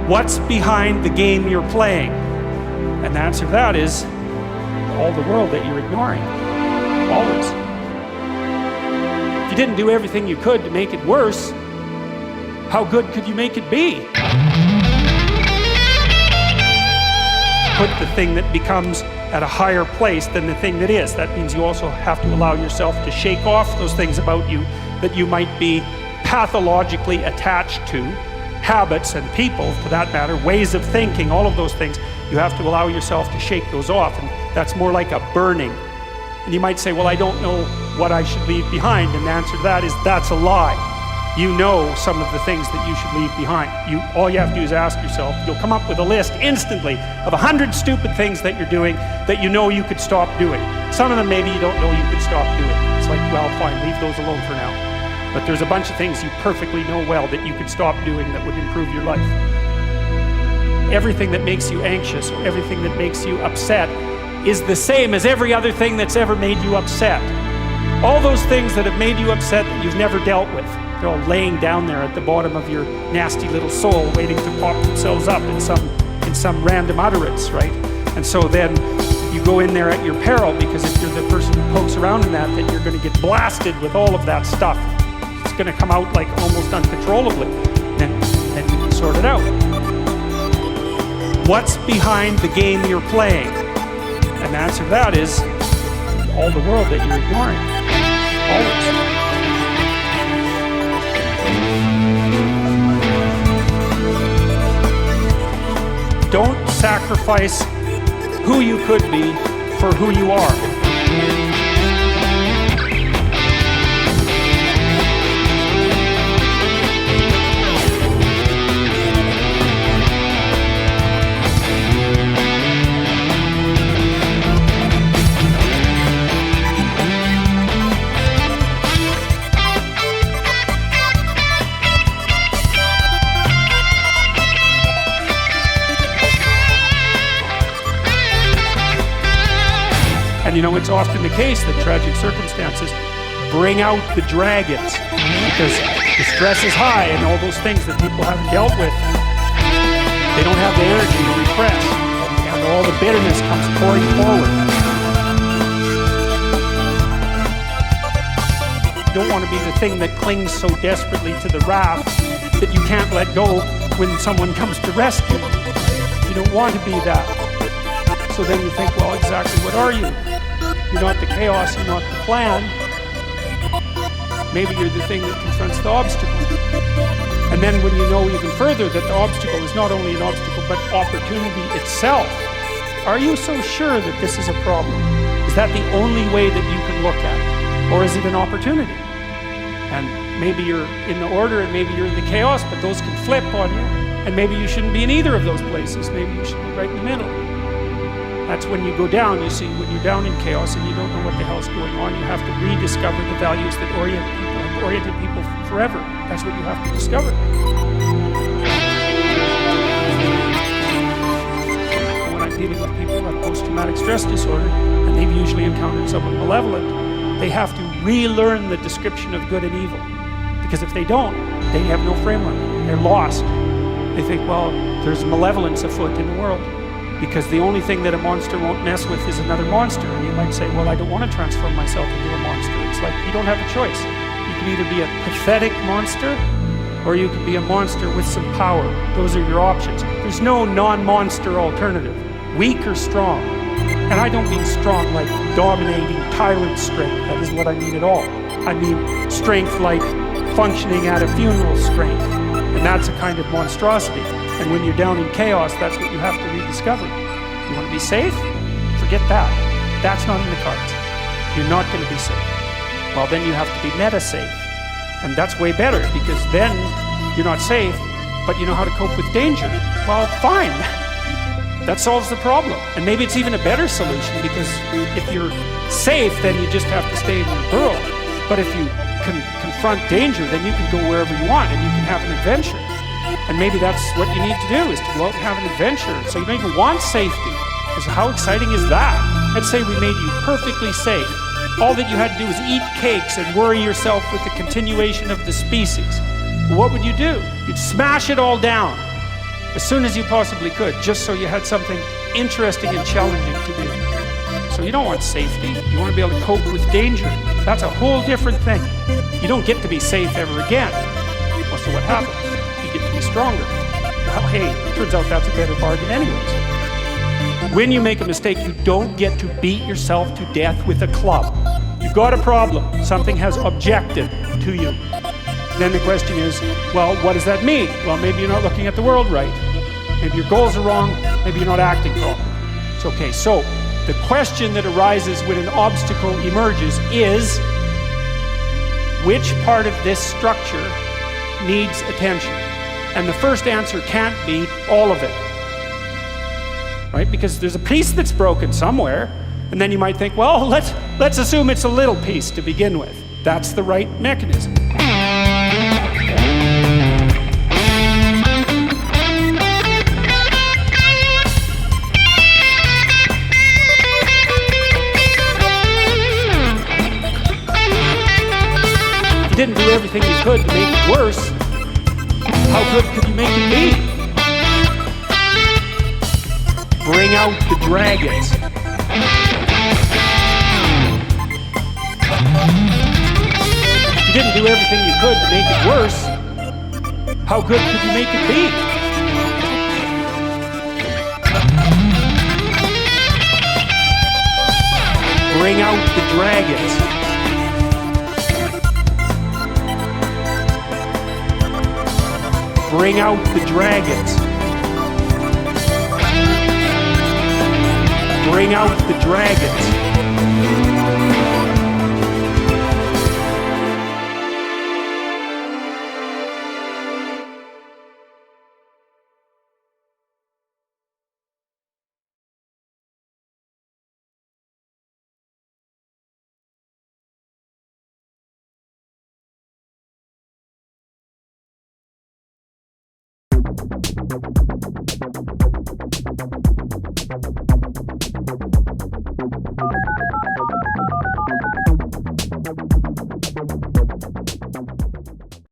What's behind the game you're playing? And the answer to that is all the world that you're ignoring. Always. If you didn't do everything you could to make it worse, how good could you make it be? Put the thing that becomes at a higher place than the thing that is. That means you also have to allow yourself to shake off those things about you that you might be pathologically attached to. Habits and people, for that matter, ways of thinking, all of those things, you have to allow yourself to shake those off, and that's more like a burning. And you might say, well, I don't know what I should leave behind, and the answer to that is that's a lie. You know some of the things that you should leave behind. All you have to do is ask yourself. You'll come up with a list instantly of 100 stupid things that you're doing that you know you could stop doing. Some of them maybe you don't know you could stop doing. It's like, well, fine, leave those alone for now. But there's a bunch of things you perfectly know well that you could stop doing that would improve your life. Everything that makes you anxious or everything that makes you upset is the same as every other thing that's ever made you upset. All those things that have made you upset that you've never dealt with, they're all laying down there at the bottom of your nasty little soul, waiting to pop themselves up in some random utterance, right? And so then you go in there at your peril, because if you're the person who pokes around in that, then you're going to get blasted with all of that stuff. It's going to come out like almost uncontrollably. Then you can sort it out. What's behind the game you're playing? And the answer to that is all the world that you're ignoring. Always. Don't sacrifice who you could be for who you are. And you know, it's often the case that tragic circumstances bring out the dragons, because the stress is high and all those things that people haven't dealt with, they don't have the energy to repress, and all the bitterness comes pouring forward. You don't want to be the thing that clings so desperately to the raft that you can't let go when someone comes to rescue. You don't want to be that. So then you think, well, exactly what are you? You're not the chaos, you're not the plan. Maybe you're the thing that confronts the obstacle. And then when you know even further that the obstacle is not only an obstacle, but opportunity itself, are you so sure that this is a problem? Is that the only way that you can look at it? Or is it an opportunity? And maybe you're in the order and maybe you're in the chaos, but those can flip on you. And maybe you shouldn't be in either of those places. Maybe you should be right in the middle. That's when you go down, you see, when you're down in chaos and you don't know what the hell's going on, you have to rediscover the values that orient people and oriented people forever. That's what you have to discover. When I'm dealing with people who have post-traumatic stress disorder, and they've usually encountered someone malevolent, they have to relearn the description of good and evil. Because if they don't, they have no framework. They're lost. They think, well, there's malevolence afoot in the world. Because the only thing that a monster won't mess with is another monster. And you might say, well, I don't want to transform myself into a monster. It's like, you don't have a choice. You can either be a pathetic monster, or you can be a monster with some power. Those are your options. There's no non-monster alternative. Weak or strong. And I don't mean strong like dominating tyrant strength. That isn't what I mean at all. I mean strength like functioning at a funeral strength. And that's a kind of monstrosity. And when you're down in chaos, that's what you have to rediscover. You want to be safe? Forget that. That's not in the cards. You're not going to be safe. Well, then you have to be meta-safe. And that's way better, because then you're not safe, but you know how to cope with danger. Well, fine. That solves the problem. And maybe it's even a better solution, because if you're safe, then you just have to stay in your burrow. But if you can confront danger, then you can go wherever you want and you can have an adventure. And maybe that's what you need to do, is to go out and have an adventure. So you don't even want safety, because how exciting is that? Let's say we made you perfectly safe. All that you had to do was eat cakes and worry yourself with the continuation of the species. What would you do? You'd smash it all down as soon as you possibly could, just so you had something interesting and challenging to do. So you don't want safety. You want to be able to cope with danger. That's a whole different thing. You don't get to be safe ever again. Well, so what happens? You get to be stronger. Well, hey, it turns out that's a better bargain anyways. When you make a mistake, you don't get to beat yourself to death with a club. You've got a problem. Something has objected to you. Then the question is, well, what does that mean? Well, maybe you're not looking at the world right. Maybe your goals are wrong. Maybe you're not acting properly. It's okay. So the question that arises when an obstacle emerges is, which part of this structure needs attention? And the first answer can't be all of it. Right? Because there's a piece that's broken somewhere, and then you might think, well, let's assume it's a little piece to begin with. That's the right mechanism. If you didn't do everything you could to make it worse, how good could you make it be? Bring out the dragons. If you didn't do everything you could to make it worse, how good could you make it be? Bring out the dragons. Bring out the dragons. Bring out the dragons.